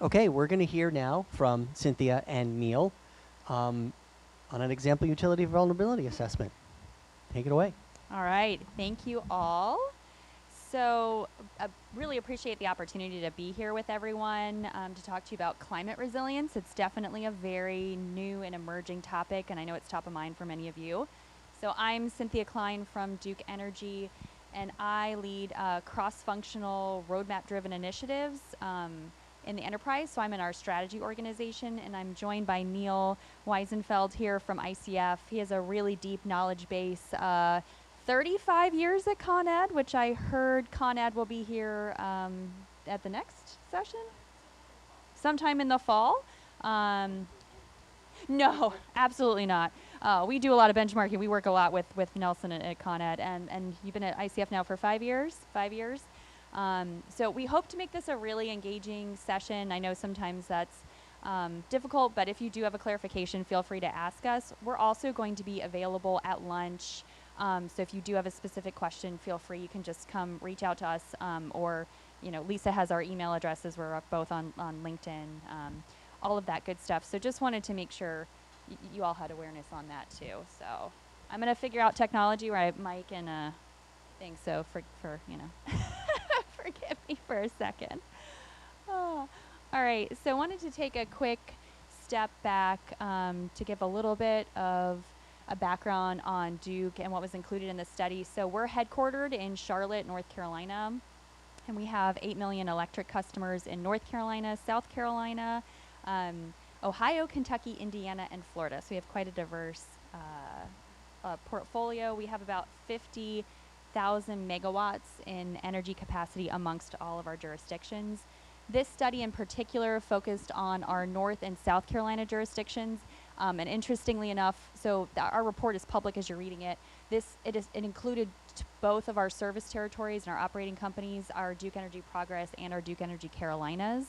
Okay, we're going to hear now from Cynthia and Neil on an example utility vulnerability assessment. Take it away. All right, thank you all. So I really appreciate the opportunity to be here with everyone to talk to you about climate resilience. It's definitely a very new and emerging topic, and I know it's top of mind for many of you. So I'm Cynthia Klein from Duke Energy, and I lead cross-functional roadmap-driven initiatives in the enterprise. So I'm in our strategy organization, and I'm joined by Neil Weisenfeld here from ICF. He has a really deep knowledge base, 35 years at Con Ed, which I heard Con Ed will be here at the next session, sometime in the fall. No, absolutely not. We do a lot of benchmarking. We work a lot with Nelson at Con Ed, and you've been at ICF now for 5 years? 5 years? So we hope to make this a really engaging session. I know sometimes that's difficult, but if you do have a clarification, feel free to ask us. We're also going to be available at lunch. So if you do have a specific question, feel free. You can just come reach out to us, or Lisa has our email addresses. We're both on LinkedIn, all of that good stuff. So just wanted to make sure you all had awareness on that too. So I'm going to figure out technology where I have mic and a thing. So for forgive me for a second. Oh. All right. So I wanted to take a quick step back to give a little bit of a background on Duke and what was included in the study. So we're headquartered in Charlotte, North Carolina, and we have 8 million electric customers in North Carolina, South Carolina, Ohio, Kentucky, Indiana, and Florida. So we have quite a diverse portfolio. We have about 50,000 megawatts in energy capacity amongst all of our jurisdictions. This study in particular focused on our North and South Carolina jurisdictions. And interestingly enough, so our report is public as you're reading it. It included both of our service territories and our operating companies, our Duke Energy Progress and our Duke Energy Carolinas.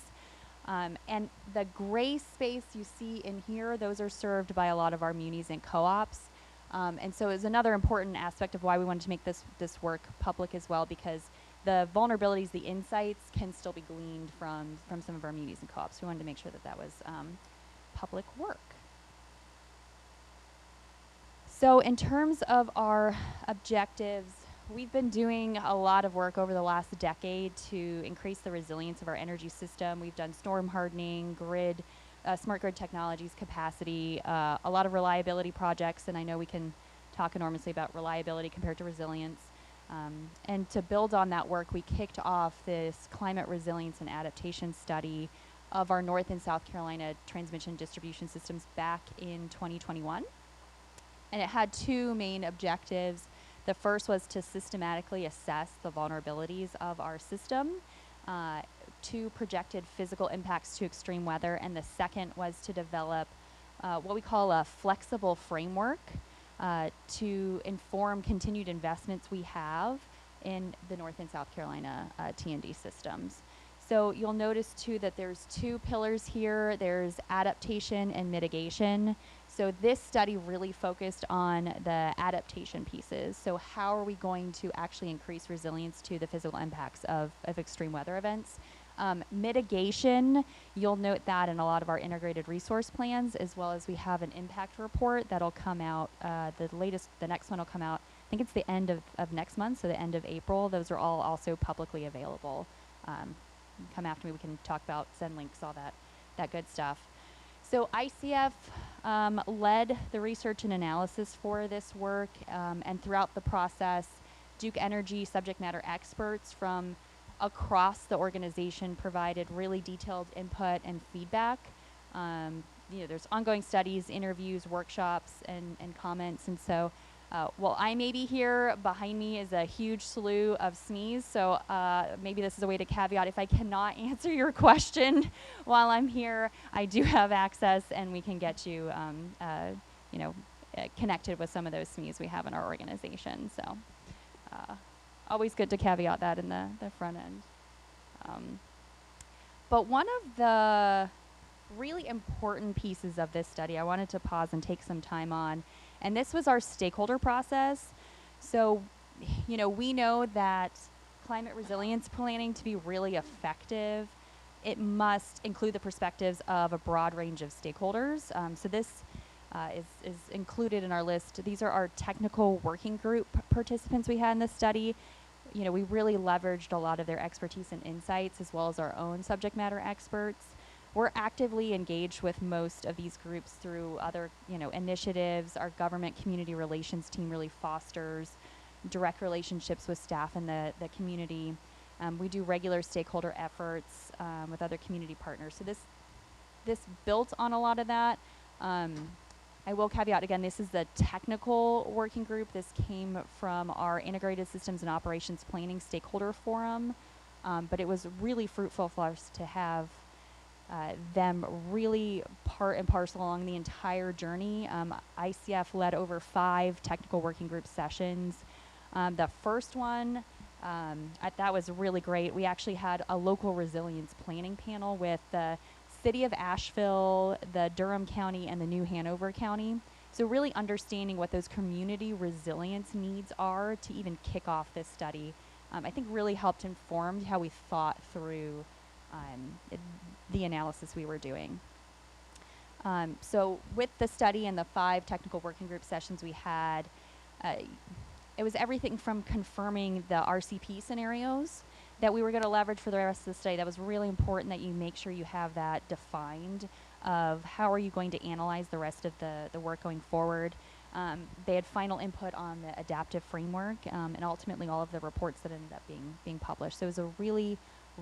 And the gray space you see in here, those are served by a lot of our munis and co-ops. And so it's another important aspect of why we wanted to make this work public as well, because the vulnerabilities, the insights can still be gleaned from some of our munis and co-ops. We wanted to make sure that was public work. So in terms of our objectives, we've been doing a lot of work over the last decade to increase the resilience of our energy system. We've done storm hardening, smart grid technologies, capacity, a lot of reliability projects, and I know we can talk enormously about reliability compared to resilience. And to build on that work, we kicked off this climate resilience and adaptation study of our North and South Carolina transmission distribution systems back in 2021. And it had two main objectives. The first was to systematically assess the vulnerabilities of our system to projected physical impacts to extreme weather. And the second was to develop what we call a flexible framework to inform continued investments we have in the North and South Carolina T&D systems. So you'll notice too that there's two pillars here. There's adaptation and mitigation. So this study really focused on the adaptation pieces. So how are we going to actually increase resilience to the physical impacts of extreme weather events? Mitigation, you'll note that in a lot of our integrated resource plans, as well as we have an impact report that'll come out, the next one will come out, I think it's the end of next month, so the end of April. Those are all also publicly available. Come after me, we can talk about, send links, all that good stuff. So ICF led the research and analysis for this work, and throughout the process, Duke Energy subject matter experts from across the organization provided really detailed input and feedback. There's ongoing studies, interviews, workshops, and comments. And so while I may be here, behind me is a huge slew of SMEs. So maybe this is a way to caveat. If I cannot answer your question while I'm here, I do have access, and we can get you connected with some of those SMEs we have in our organization. So always good to caveat that in the front end. But one of the really important pieces of this study I wanted to pause and take some time on, and this was our stakeholder process. So, we know that climate resilience planning, to be really effective, it must include the perspectives of a broad range of stakeholders. So this is included in our list. These are our technical working group participants we had in this study. You know, we really leveraged a lot of their expertise and insights as well as our own subject matter experts. We're actively engaged with most of these groups through other, you know, initiatives. Our government community relations team really fosters direct relationships with staff in the community. We do regular stakeholder efforts with other community partners. So this built on a lot of that. I will caveat again, this is the technical working group. This came from our Integrated Systems and Operations Planning Stakeholder Forum, but it was really fruitful for us to have them really part and parcel along the entire journey. ICF led over 5 technical working group sessions. The first one, that was really great. We actually had a local resilience planning panel with the City of Asheville, the Durham County, and the New Hanover County. So really understanding what those community resilience needs are to even kick off this study, I think really helped inform how we thought through the analysis we were doing. So with the study and the 5 technical working group sessions we had, it was everything from confirming the RCP scenarios that we were going to leverage for the rest of the study. That was really important that you make sure you have that defined of how are you going to analyze the rest of the work going forward. They had final input on the adaptive framework and ultimately all of the reports that ended up being published. So it was a really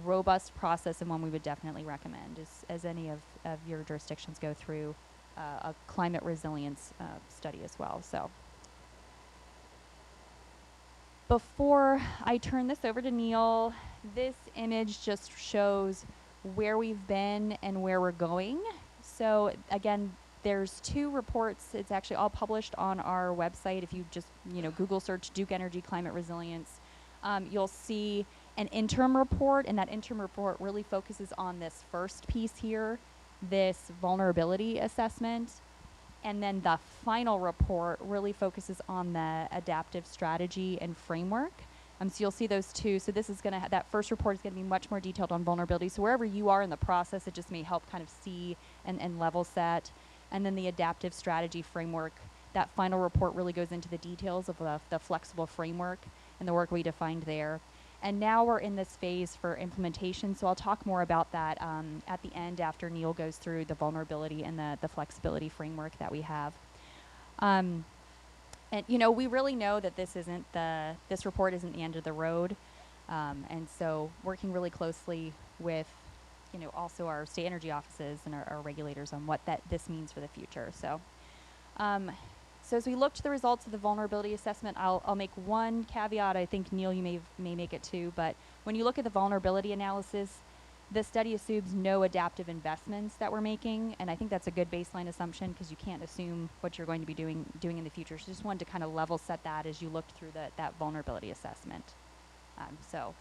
robust process and one we would definitely recommend as any of your jurisdictions go through a climate resilience study as well. So before I turn this over to Neil, this image just shows where we've been and where we're going. So again, there's 2 reports. It's actually all published on our website. If you just, you know, Google search Duke Energy Climate Resilience, you'll see an interim report, and that interim report really focuses on this first piece here, this vulnerability assessment. And then the final report really focuses on the adaptive strategy and framework. So you'll see those 2. So this is going to, that first report is going to be much more detailed on vulnerability. So wherever you are in the process, it just may help kind of see and level set. And then the adaptive strategy framework, that final report really goes into the details of the flexible framework and the work we defined there. And now we're in this phase for implementation, so I'll talk more about that at the end after Neil goes through the vulnerability and the flexibility framework that we have. And you know, we really know that this report isn't the end of the road, and so working really closely with, you know, also our state energy offices and our regulators on what this means for the future. So. So as we look to the results of the vulnerability assessment, I'll make one caveat. I think, Neil, you may make it too, but when you look at the vulnerability analysis, the study assumes no adaptive investments that we're making, and I think that's a good baseline assumption because you can't assume what you're going to be doing in the future. So just wanted to kind of level set that as you looked through that vulnerability assessment. So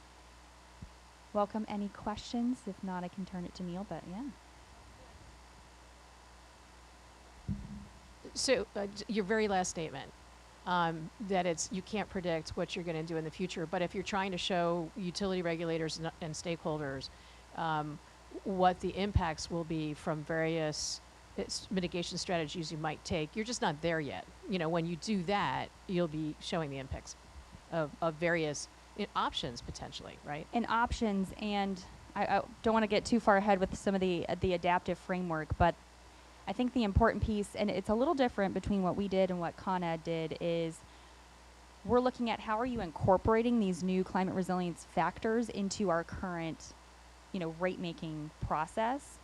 welcome any questions. If not, I can turn it to Neil, but yeah. So your very last statement, that you can't predict what you're going to do in the future, but if you're trying to show utility regulators and stakeholders what the impacts will be from various mitigation strategies you might take, you're just not there yet. You know, when you do that, you'll be showing the impacts of various options potentially, right? And options, and I don't want to get too far ahead with some of the adaptive framework, but I think the important piece, and it's a little different between what we did and what Con Ed did, is we're looking at how are you incorporating these new climate resilience factors into our current, you know, rate-making process.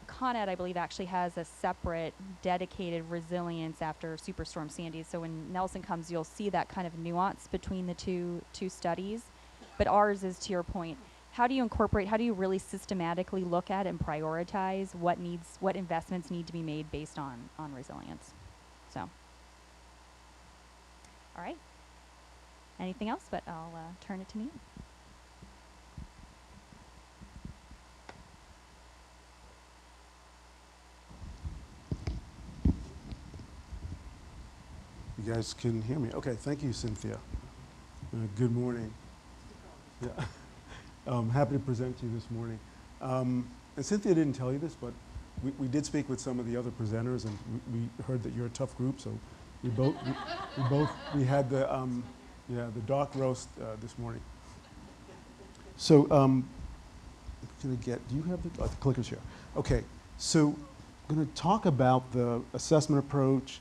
Con Ed, I believe, actually has a separate dedicated resilience after Superstorm Sandy. So when Nelson comes, you'll see that kind of nuance between the two studies. But ours is, to your point, how do you incorporate, how do you really systematically look at and prioritize what investments need to be made based on resilience? So, all right. Anything else? But I'll turn it to Neil. You guys can hear me. Okay, thank you, Cynthia. Good morning. Yeah. Happy to present to you this morning. And Cynthia didn't tell you this, but we did speak with some of the other presenters, and we heard that you're a tough group, so we had the dark roast this morning. So, do you have the clickers here? Okay, so I'm going to talk about the assessment approach.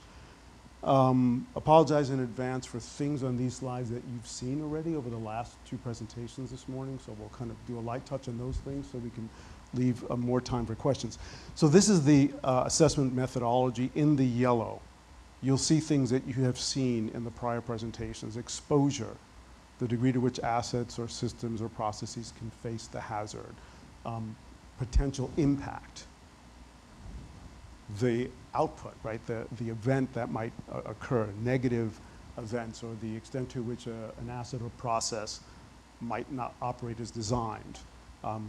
Apologize in advance for things on these slides that you've seen already over the last 2 presentations this morning, so we'll kind of do a light touch on those things so we can leave more time for questions. So this is the assessment methodology in the yellow. You'll see things that you have seen in the prior presentations: exposure, the degree to which assets or systems or processes can face the hazard, potential impact, the output, right, the event that might occur, negative events, or the extent to which an asset or process might not operate as designed.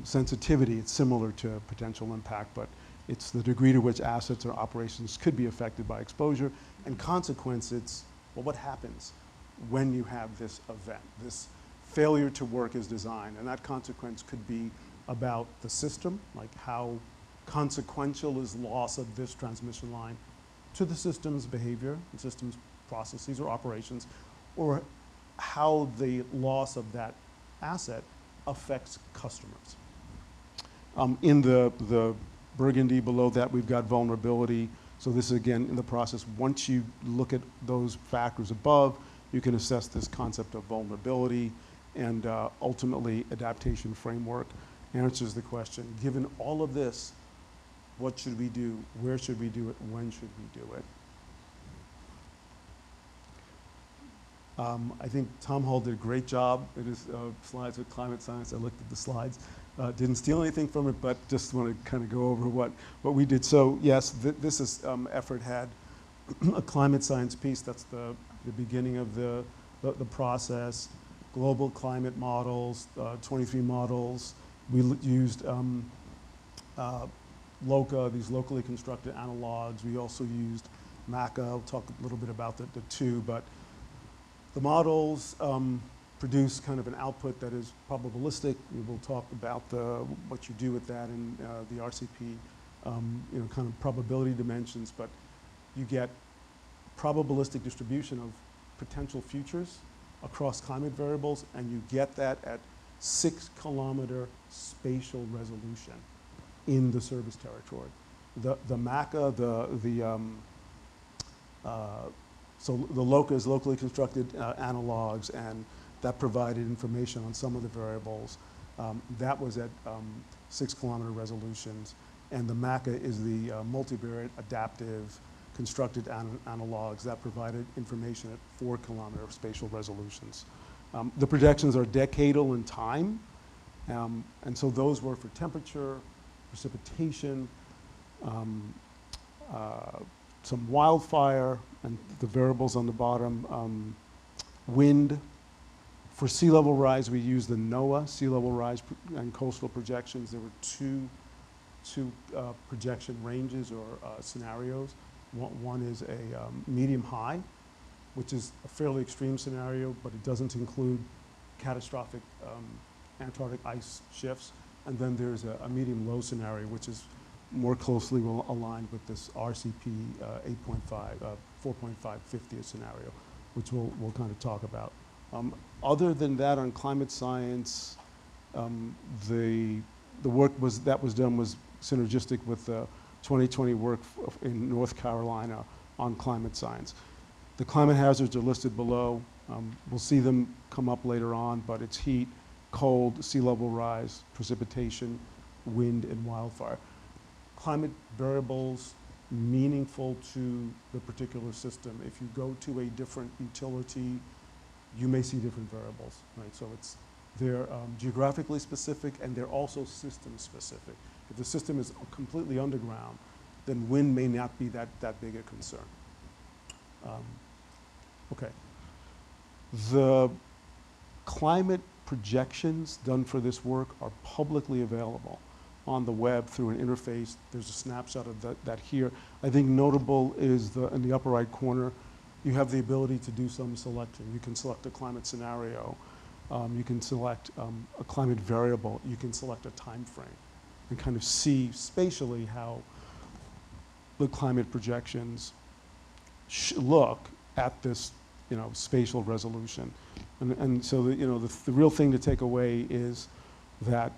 Sensitivity, it's similar to potential impact, but it's the degree to which assets or operations could be affected by exposure. And consequence, it's, well, what happens when you have this event, this failure to work as designed? And that consequence could be about the system, like how consequential is loss of this transmission line to the system's behavior, the system's processes or operations, or how the loss of that asset affects customers. In the burgundy below that, we've got vulnerability. So this is, again, in the process. Once you look at those factors above, you can assess this concept of vulnerability, and ultimately adaptation framework answers the question, given all of this, what should we do? Where should we do it? When should we do it? I think Tom Hall did a great job in his slides with climate science. I looked at the slides. Didn't steal anything from it, but just want to kind of go over what we did. So yes, this is effort had a climate science piece. That's the beginning of the process. Global climate models, 23 models. We used LOCA, these locally constructed analogs. We also used MACA. I'll talk a little bit about the two, but the models produce kind of an output that is probabilistic. We will talk about what you do with that in the RCP, kind of probability dimensions, but you get probabilistic distribution of potential futures across climate variables, and you get that at 6-kilometer spatial resolution in the service territory. The MACA, so the LOCA is locally constructed analogs, and that provided information on some of the variables. That was at 6-kilometer resolutions, and the MACA is the multivariate adaptive constructed analogs that provided information at 4-kilometer spatial resolutions. The projections are decadal in time, and so those were for temperature, precipitation, some wildfire, and the variables on the bottom, wind. For sea level rise, we used the NOAA sea level rise and coastal projections. There were two projection ranges or scenarios. One is a medium high, which is a fairly extreme scenario, but it doesn't include catastrophic Antarctic ice shifts. And then there's a medium low scenario, which is more closely aligned with this RCP 4.550 scenario, which we'll kind of talk about. Other than that, on climate science, the work that was done was synergistic with the 2020 work in North Carolina on climate science. The climate hazards are listed below. We'll see them come up later on, but it's heat, cold, sea level rise, precipitation, wind, and wildfire. Climate variables meaningful to the particular system. If you go to a different utility, you may see different variables, right? So they're geographically specific, and they're also system specific. If the system is completely underground, then wind may not be that big a concern. Okay. The climate projections done for this work are publicly available on the web through an interface. There's a snapshot of that here. I think notable is in the upper right corner, you have the ability to do some selection. You can select a climate scenario. You can select a climate variable. You can select a time frame. and kind of see spatially how the climate projections look at this, spatial resolution. And so, the real thing to take away is that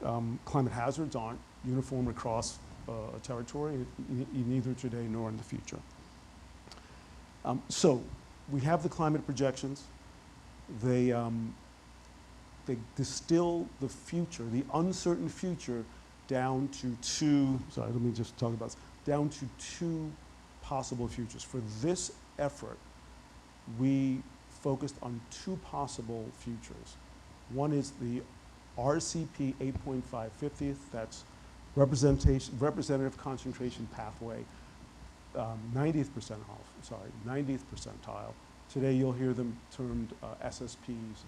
climate hazards aren't uniform across a territory, neither today nor in the future. So we have the climate projections. They distill the future, the uncertain future, down to two possible futures. For this effort, we focused on two possible futures. One is the RCP 8.5 50th, that's representative concentration pathway, 90th percentile. Today you'll hear them termed SSPs,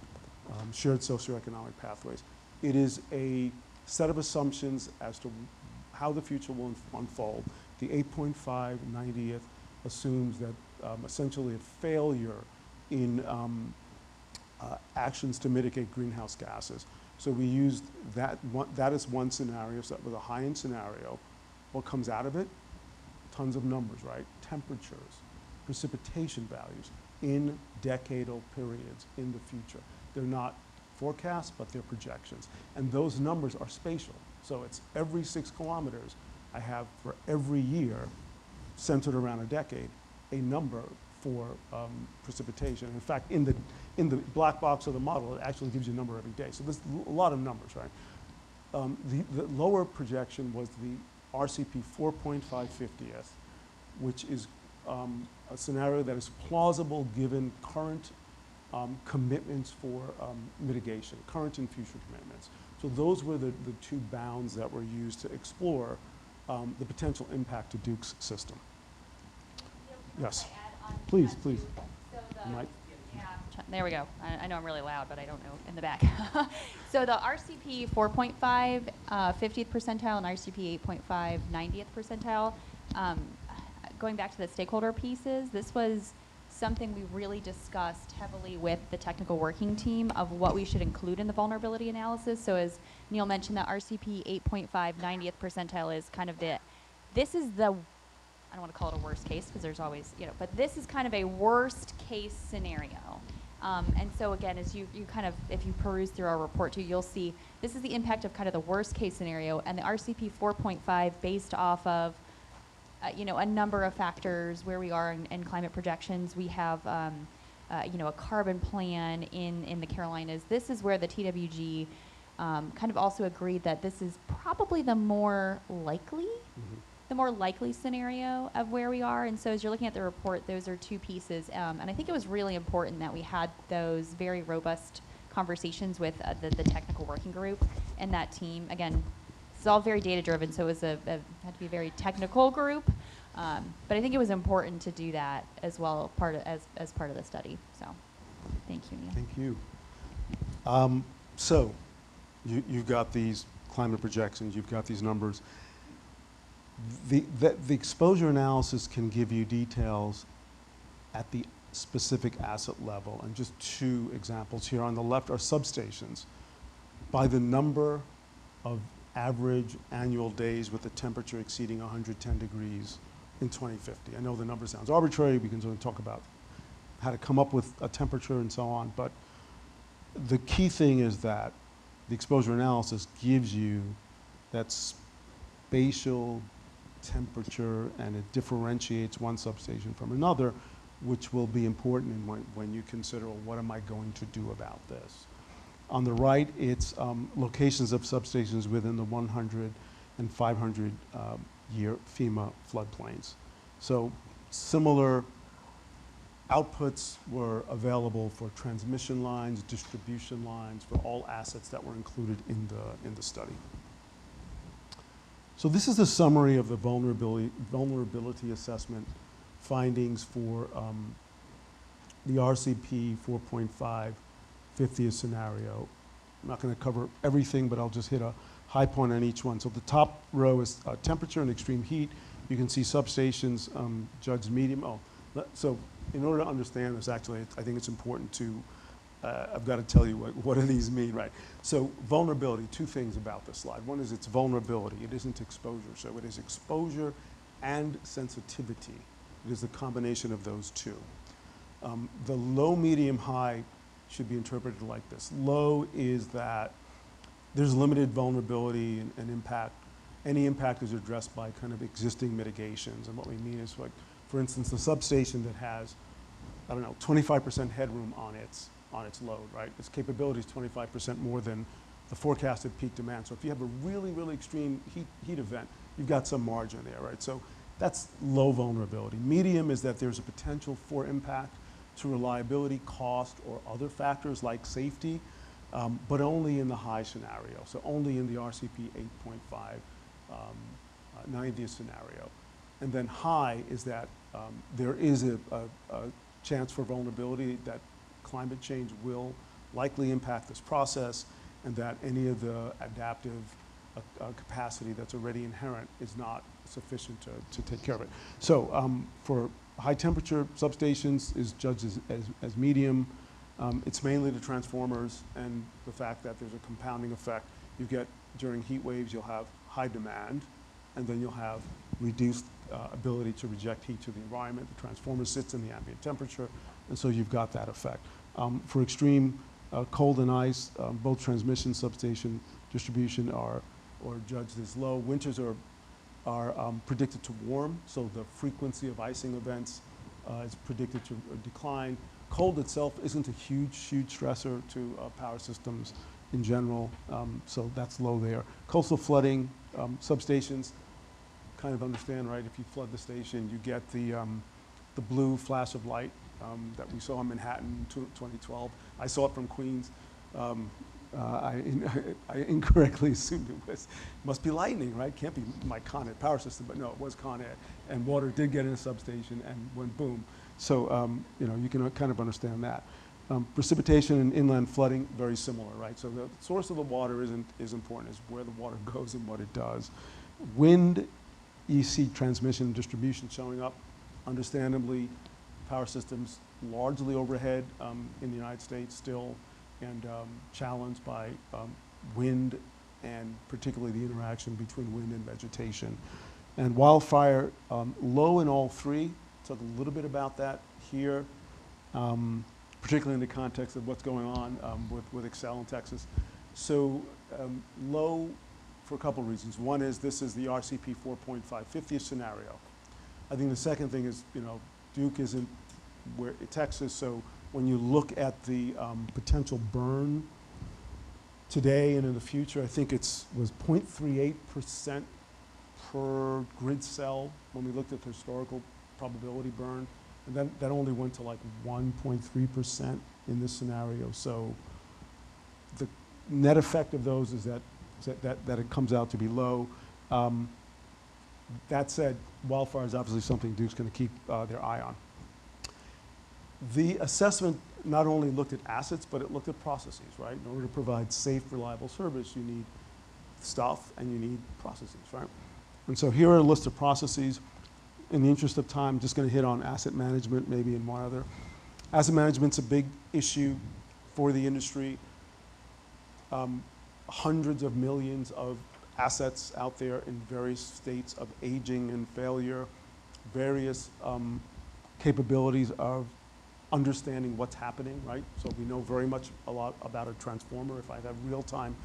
shared socioeconomic pathways. It is a set of assumptions as to how the future will unfold. The 8.5 90th assumes that essentially a failure in actions to mitigate greenhouse gases. So we used that is one scenario, so that was a high-end scenario. What comes out of it? Tons of numbers, right? Temperatures, precipitation values in decadal periods in the future. They're not forecasts, but they're projections. And those numbers are spatial. So it's every 6 kilometers, I have for every year, centered around a decade, a number for precipitation. In fact, in the black box of the model, it actually gives you a number every day. So there's a lot of numbers, right? The lower projection was the RCP 4.5 50th, which is a scenario that is plausible given current commitments for mitigation, current and future commitments. So those were the two bounds that were used to explore the potential impact to Duke's system. Yes. Please. So Mike? there we go. I know I'm really loud, but I don't know in the back. So the RCP 4.5 50th percentile and RCP 8.5 90th percentile, going back to the stakeholder pieces, this was something we really discussed heavily with the technical working team of what we should include in the vulnerability analysis. So as Neil mentioned, that RCP 8.5 90th percentile is kind of this is the, I don't want to call it a worst case because there's always, but this is kind of a worst case scenario. And so again, as you kind of, if you peruse through our report too, you'll see this is the impact of kind of the worst case scenario, and the RCP 4.5 based off of a number of factors where we are in climate projections. We have a carbon plan in the Carolinas. This is where the TWG kind of also agreed that this is probably the more likely scenario of where we are. And so as you're looking at the report, those are two pieces. And I think it was really important that we had those very robust conversations with the technical working group and that team. Again, it's all very data driven, so it was had to be a very technical group. But I think it was important to do that as well, as part of the study. So thank you, Neil. Thank you. So you've got these climate projections, you've got these numbers. The exposure analysis can give you details at the specific asset level. And just two examples here. On the left are substations. By the number of average annual days with the temperature exceeding 110 degrees in 2050. I know the number sounds arbitrary. We can sort of talk about how to come up with a temperature and so on. But the key thing is that the exposure analysis gives you that spatial temperature, and it differentiates one substation from another, which will be important when you consider, well, what am I going to do about this? On the right, it's locations of substations within the 100 and 500 year FEMA floodplains. So similar outputs were available for transmission lines, distribution lines, for all assets that were included in the study. So this is a summary of the vulnerability assessment findings for the RCP 4.5 50th scenario. I'm not going to cover everything, but I'll just hit a high point on each one. So the top row is temperature and extreme heat. You can see substations judged medium. So in order to understand this, actually, I think it's important to I've got to tell you what do these mean, right? So vulnerability, two things about this slide. One is it's vulnerability. It isn't exposure. So it is exposure and sensitivity. It is the combination of those two. The low, medium, high should be interpreted like this. Low is that there's limited vulnerability and impact. Any impact is addressed by kind of existing mitigations. And what we mean is, like, for instance, the substation that has, I don't know, 25% headroom on its load, right? Its capability is 25% more than the forecasted peak demand. So if you have a really, really extreme heat event, you've got some margin there, right? So that's low vulnerability. Medium is that there's a potential for impact to reliability, cost, or other factors like safety, but only in the high scenario. So only in the RCP 8.5 90th scenario. And then high is that there is a chance for vulnerability, that climate change will likely impact this process, and that any of the adaptive capacity that's already inherent is not sufficient to take care of it. So for high temperature substations is judged as medium. It's mainly the transformers and the fact that there's a compounding effect. You get, during heat waves, you'll have high demand, and then you'll have reduced ability to reject heat to the environment. The transformer sits in the ambient temperature, and so you've got that effect. For extreme cold and ice, both transmission, substation, distribution are judged as low. Winters are predicted to warm, so the frequency of icing events is predicted to decline. Cold itself isn't a huge stressor to power systems in general, so that's low there. Coastal flooding, substations, kind of understand, right? If you flood the station, you get the blue flash of light that we saw in Manhattan in 2012. I saw it from Queens. I incorrectly assumed it must be lightning, right? Can't be my Con Ed power system, but no, it was Con Ed. And water did get in a substation and went boom. So, you know, you can kind of understand that. Precipitation and inland flooding, very similar, right? So the source of the water is important, is where the water goes and what it does. Wind, you see transmission and distribution showing up. Understandably, power systems largely overhead in the United States still, and challenged by wind and particularly the interaction between wind and vegetation. And wildfire, low in all three. Talk a little bit about that here, particularly in the context of what's going on with Excel in Texas. So low for a couple of reasons. One is this is the RCP 4.5 50th scenario. I think the second thing is, you know, Duke isn't where Texas, so when you look at the potential burn today and in the future, I think was 0.38% per grid cell when we looked at the historical probability burn, and that only went to like 1.3% in this scenario. So the net effect of those is that it comes out to be low. That said, wildfire is obviously something Duke's going to keep their eye on. The assessment not only looked at assets, but it looked at processes, right? In order to provide safe, reliable service, you need stuff and you need processes, right? And so here are a list of processes. In the interest of time, just going to hit on asset management, maybe and one other. Asset management's a big issue for the industry. Hundreds of millions of assets out there in various states of aging and failure, various capabilities of understanding what's happening, right? So we know a lot about a transformer. If I have real-time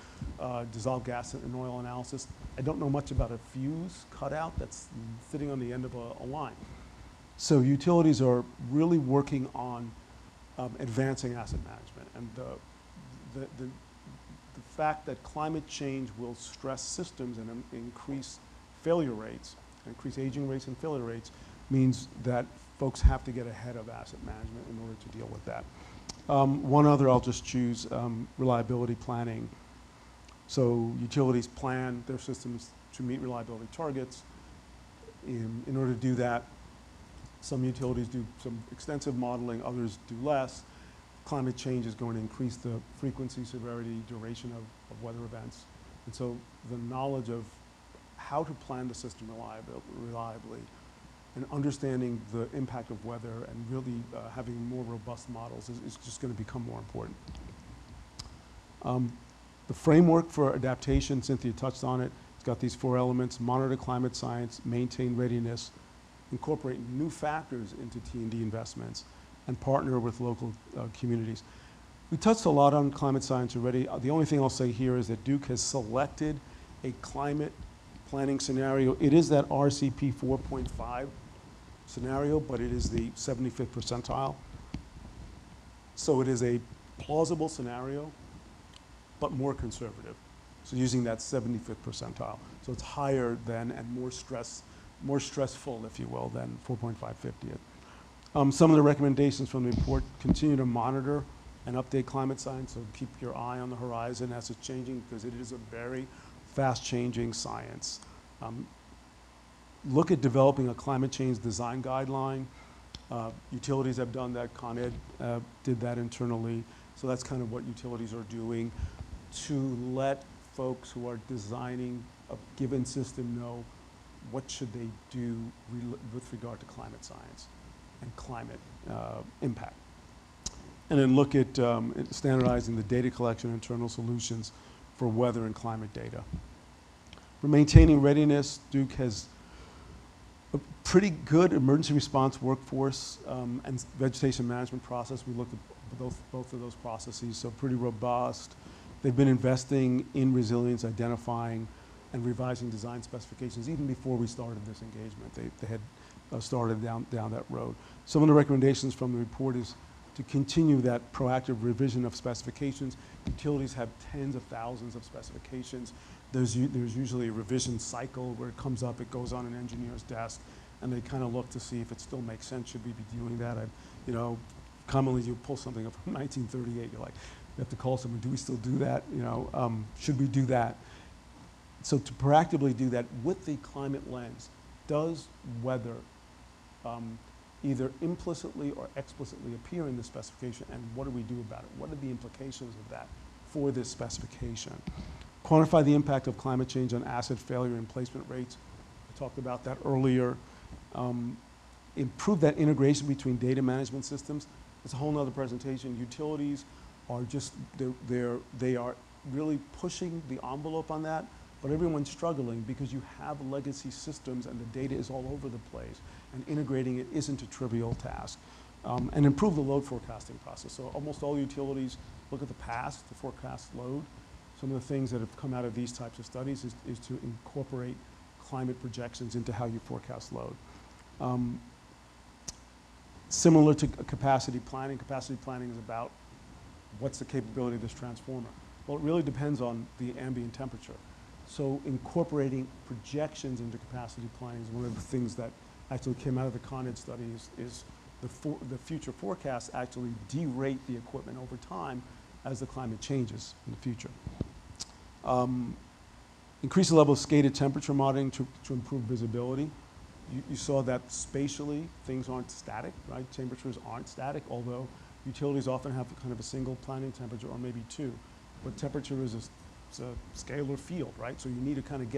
dissolved gas and oil analysis, I don't know much about a fuse cutout that's sitting on the end of a line. So utilities are really working on advancing asset management, and the fact that climate change will stress systems and increase failure rates, increase aging rates and failure rates, means that folks have to get ahead of asset management in order to deal with that. One other I'll just choose, reliability planning. So utilities plan their systems to meet reliability targets. In order to do that, some utilities do some extensive modeling, others do less. Climate change is going to increase the frequency, severity, duration of weather events. And so the knowledge of how to plan the system reliably and understanding the impact of weather and really having more robust models is just going to become more important. The framework for adaptation, Cynthia touched on it. It's got these 4 elements: monitor climate science, maintain readiness, incorporate new factors into T&D investments, and partner with local communities. We touched a lot on climate science already. The only thing I'll say here is that Duke has selected a climate planning scenario. It is that RCP 4.5 scenario, but it is the 75th percentile. So it is a plausible scenario, but more conservative. So using that 75th percentile. So it's higher than and more stressful, if you will, than 4.550th. Some of the recommendations from the report: continue to monitor and update climate science, so keep your eye on the horizon as it's changing, because it is a very fast-changing science. Look at developing a climate change design guideline. Utilities have done that. Con Ed did that internally. So that's kind of what utilities are doing to let folks who are designing a given system know what should they do with regard to climate science and climate impact. And then look at standardizing the data collection and internal solutions for weather and climate data. For maintaining readiness, Duke has a pretty good emergency response workforce and vegetation management process. We looked at both of those processes, so pretty robust. They've been investing in resilience, identifying and revising design specifications even before we started this engagement. They had started down that road. Some of the recommendations from the report is to continue that proactive revision of specifications. Utilities have tens of thousands of specifications. There's usually a revision cycle where it comes up, it goes on an engineer's desk, and they kind of look to see if it still makes sense. Should we be doing that? Commonly you pull something up from 1938, you're like, you have to call someone, do we still do that? Should we do that? So to proactively do that with the climate lens, does weather either implicitly or explicitly appear in the specification, and what do we do about it? What are the implications of that for this specification? Quantify the impact of climate change on asset failure and placement rates. I talked about that earlier. Improve that integration between data management systems. It's a whole nother presentation. Utilities are they are really pushing the envelope on that, but everyone's struggling because you have legacy systems and the data is all over the place, and integrating it isn't a trivial task. And improve the load forecasting process. So almost all utilities look at the past to forecast load. Some of the things that have come out of these types of studies is to incorporate climate projections into how you forecast load. Similar to capacity planning is about what's the capability of this transformer. Well, it really depends on the ambient temperature. So incorporating projections into capacity planning is one of the things that actually came out of the Con Ed study is the future forecasts actually derate the equipment over time as the climate changes in the future. Increase the level of SCADA temperature modeling to improve visibility. You saw that spatially things aren't static, right? Temperatures aren't static, although utilities often have kind of a single planning temperature or maybe two. But temperature is a scalar field, right? So you need to kind of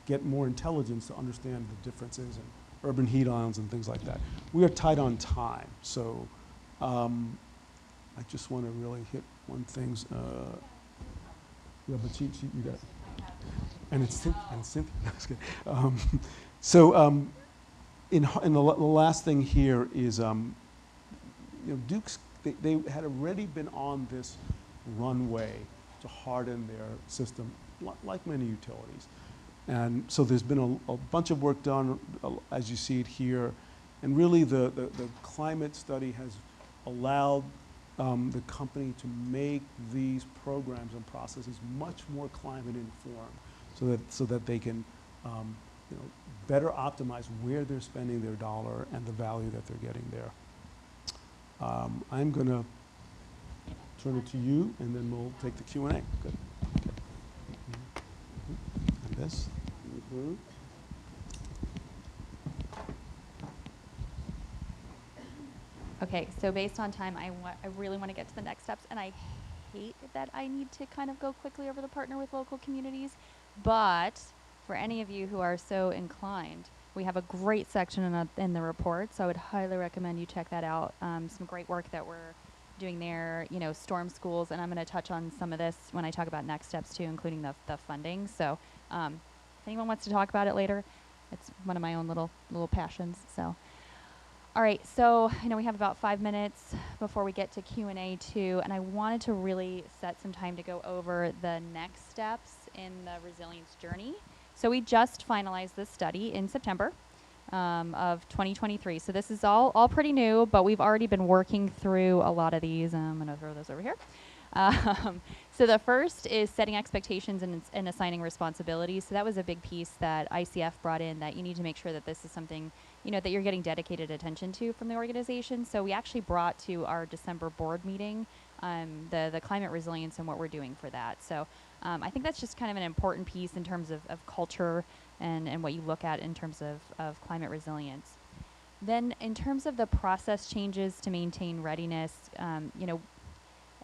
get more intelligence to understand the differences in urban heat islands and things like that. We are tight on time, so I just want to really hit one thing. Yeah, but you got it. And it's Cynthia. In the last thing here is, Duke's, they had already been on this runway to harden their system, like many utilities. And so there's been a bunch of work done, as you see it here. And really the climate study has allowed the company to make these programs and processes much more climate informed, so that they can better optimize where they're spending their dollar and the value that they're getting there. I'm going to turn it to you, and then we'll take the Q&A. Good. Okay. And this. Mm-hmm. Okay, so based on time, I really want to get to the next steps, and I hate that I need to kind of go quickly over the partner with local communities, but for any of you who are so inclined, We have a great section in the report, so I would highly recommend you check that out. Some great work that we're doing there, storm schools, and I'm going to touch on some of this when I talk about next steps too, including the funding. So if anyone wants to talk about it later, it's one of my own little passions. So, all right, so I know we have about 5 minutes before we get to Q&A too, and I wanted to really set some time to go over the next steps in the resilience journey. So we just finalized this study in September of 2023. So this is all pretty new, but we've already been working through a lot of these. I'm going to throw those over here. So the first is setting expectations and assigning responsibilities. So that was a big piece that ICF brought in, that you need to make sure that this is something, that you're getting dedicated attention to from the organization. So we actually brought to our December board meeting the climate resilience and what we're doing for that. So I think that's just kind of an important piece in terms of culture and what you look at in terms of climate resilience. Then in terms of the process changes to maintain readiness,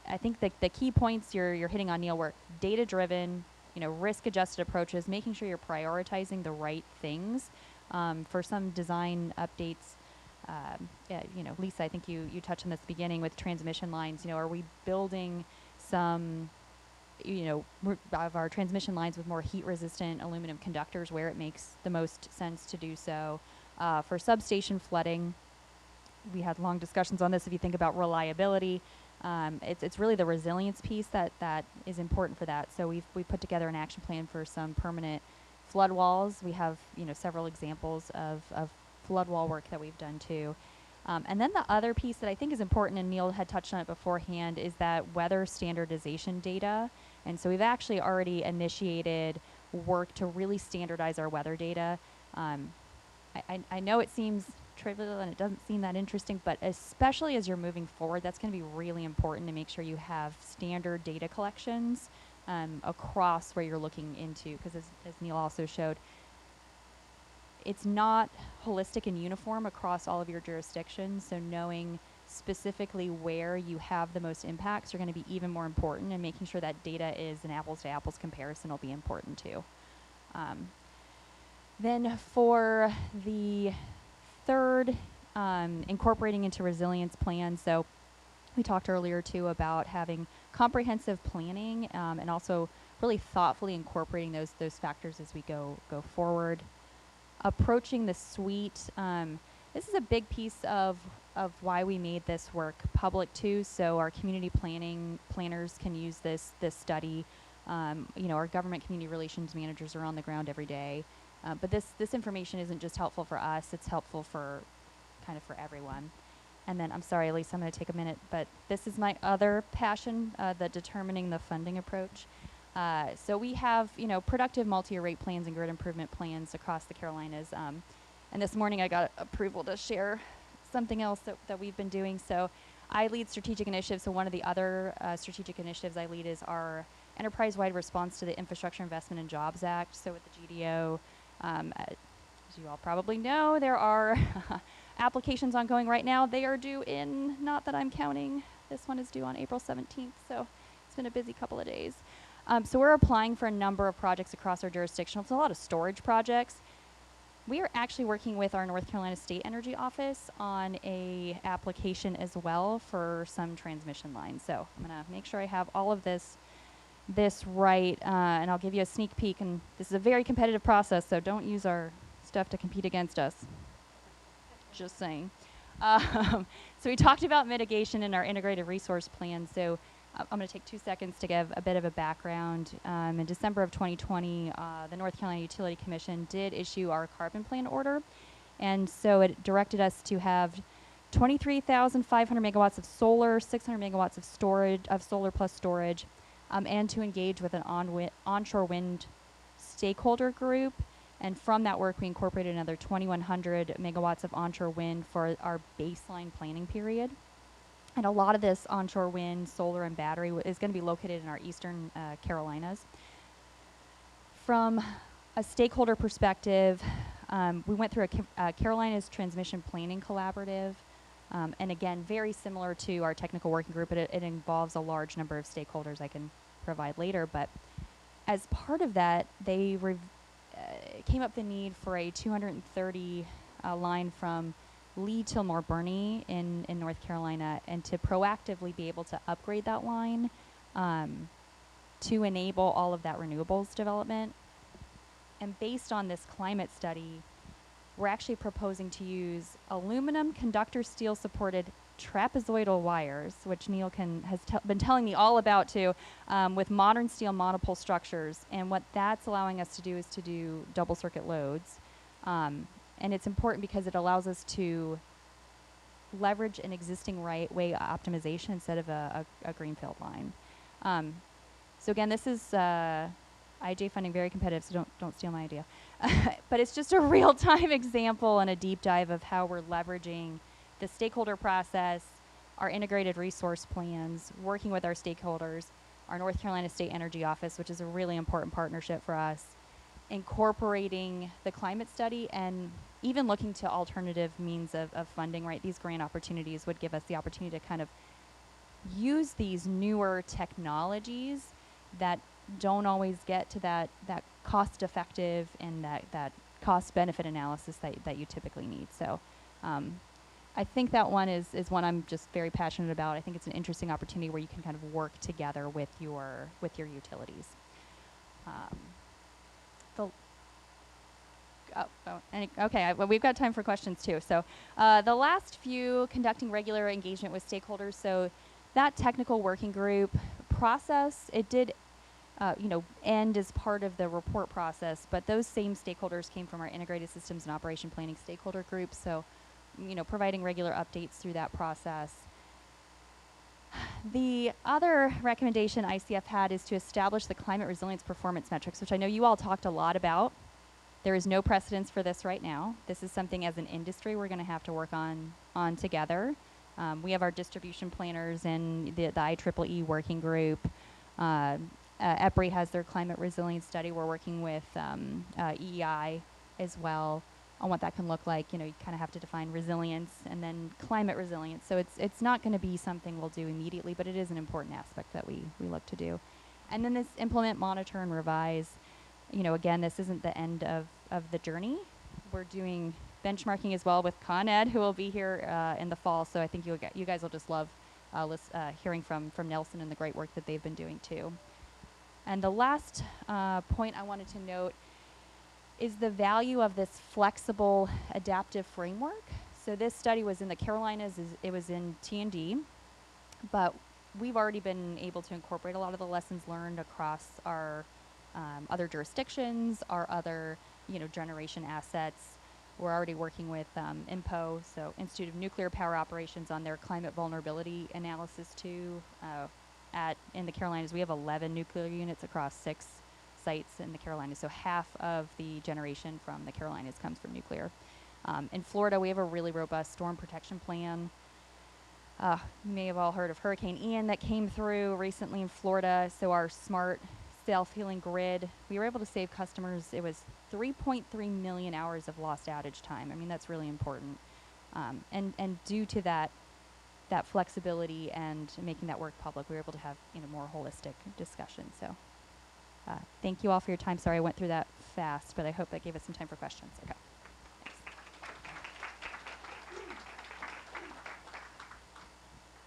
I think the key points you're hitting on, Neil, were data-driven, risk-adjusted approaches, making sure you're prioritizing the right things. For some design updates, Lisa, I think you touched on this at the beginning with transmission lines. Are we building some, of our transmission lines with more heat-resistant aluminum conductors where it makes the most sense to do so? For substation flooding, we had long discussions on this. If you think about reliability, it's really the resilience piece that is important for that. So we've put together an action plan for some permanent flood walls. We have several examples of flood wall work that we've done too. And then the other piece that I think is important, and Neil had touched on it beforehand, is that weather standardization data. And so we've actually already initiated work to really standardize our weather data. I know it seems trivial and it doesn't seem that interesting, but especially as you're moving forward, that's going to be really important to make sure you have standard data collections across where you're looking into, because as Neil also showed, it's not holistic and uniform across all of your jurisdictions, so knowing specifically where you have the most impacts are going to be even more important, and making sure that data is an apples-to-apples comparison will be important too. Then for the third, incorporating into resilience plans, so we talked earlier too about having comprehensive planning and also really thoughtfully incorporating those factors as we go forward. Approaching the suite, this is a big piece of why we made this work public too, so our community planners can use this study. Our government community relations managers are on the ground every day. But this information isn't just helpful for us, it's helpful for kind of for everyone. And then, I'm sorry, Elise, I'm going to take a minute, but this is my other passion, the determining the funding approach. So we have, productive multi-year rate plans and grid improvement plans across the Carolinas. And this morning I got approval to share something else that we've been doing. So I lead strategic initiatives. So one of the other strategic initiatives I lead is our enterprise-wide response to the Infrastructure Investment and Jobs Act. So with the GDO, as you all probably know, there are applications ongoing right now. They are due in, not that I'm counting, this one is due on April 17th, so it's been a busy couple of days. So we're applying for a number of projects across our jurisdiction. It's a lot of storage projects. We are actually working with our North Carolina State Energy Office on a application as well for some transmission lines. So I'm going to make sure I have all of this right, and I'll give you a sneak peek. And this is a very competitive process, so don't use our stuff to compete against us. Just saying. So we talked about mitigation in our integrated resource plan. So I'm going to take 2 seconds to give a bit of a background. In December of 2020, the North Carolina Utility Commission did issue our carbon plan order. And so it directed us to have 23,500 megawatts of solar, 600 megawatts of storage, of solar plus storage, and to engage with an onshore wind stakeholder group. And from that work, we incorporated another 2,100 megawatts of onshore wind for our baseline planning period. And a lot of this onshore wind, solar, and battery is going to be located in our eastern Carolinas. From a stakeholder perspective, we went through a Carolinas Transmission Planning Collaborative. And again, very similar to our technical working group, it involves a large number of stakeholders I can provide later. But as part of that, they came up the need for a 230 line from Lee till Burney in North Carolina, and to proactively be able to upgrade that line to enable all of that renewables development. And based on this climate study, we're actually proposing to use aluminum conductor steel supported trapezoidal wires, which Neil has been telling me all about too, with modern steel monopole structures. And what that's allowing us to do is to do double circuit loads. And it's important because it allows us to leverage an existing right-way optimization instead of a greenfield line. So again, this is IJ funding, very competitive, so don't steal my idea. But it's just a real-time example and a deep dive of how we're leveraging the stakeholder process, our integrated resource plans, working with our stakeholders, our North Carolina State Energy Office, which is a really important partnership for us, incorporating the climate study, and even looking to alternative means of funding, right? These grant opportunities would give us the opportunity to kind of use these newer technologies that don't always get to that cost effective and that cost benefit analysis that you typically need. So I think that one is one I'm just very passionate about. I think it's an interesting opportunity where you can kind of work together with your utilities. We've got time for questions too. So the last few, conducting regular engagement with stakeholders. So that technical working group process, it did end as part of the report process, but those same stakeholders came from our integrated systems and operation planning stakeholder group. So, providing regular updates through that process. The other recommendation ICF had is to establish the climate resilience performance metrics, which I know you all talked a lot about. There is no precedence for this right now. This is something as an industry we're going to have to work on together. We have our distribution planners and the IEEE working group. EPRI has their climate resilience study. We're working with EEI as well on what that can look like. You kind of have to define resilience and then climate resilience. So it's not going to be something we'll do immediately, but it is an important aspect that we look to do. And then this implement, monitor, and revise. Again, this isn't the end of the journey. We're doing benchmarking as well with Con Ed, who will be here in the fall. So I think you guys will just love hearing from Nelson and the great work that they've been doing too. And the last point I wanted to note is the value of this flexible adaptive framework. So this study was in the Carolinas, it was in T&D, but we've already been able to incorporate a lot of the lessons learned across our other jurisdictions, our other generation assets. We're already working with INPO, so Institute of Nuclear Power Operations, on their climate vulnerability analysis too. In the Carolinas, we have 11 nuclear units across 6 sites in the Carolinas, so half of the generation from the Carolinas comes from nuclear. In Florida, we have a really robust storm protection plan. You may have all heard of Hurricane Ian that came through recently in Florida, so our smart self-healing grid, we were able to save customers, it was 3.3 million hours of lost outage time. I mean, that's really important. And due to that flexibility and making that work public, we were able to have more holistic discussion. So thank you all for your time. Sorry I went through that fast, but I hope that gave us some time for questions. Okay.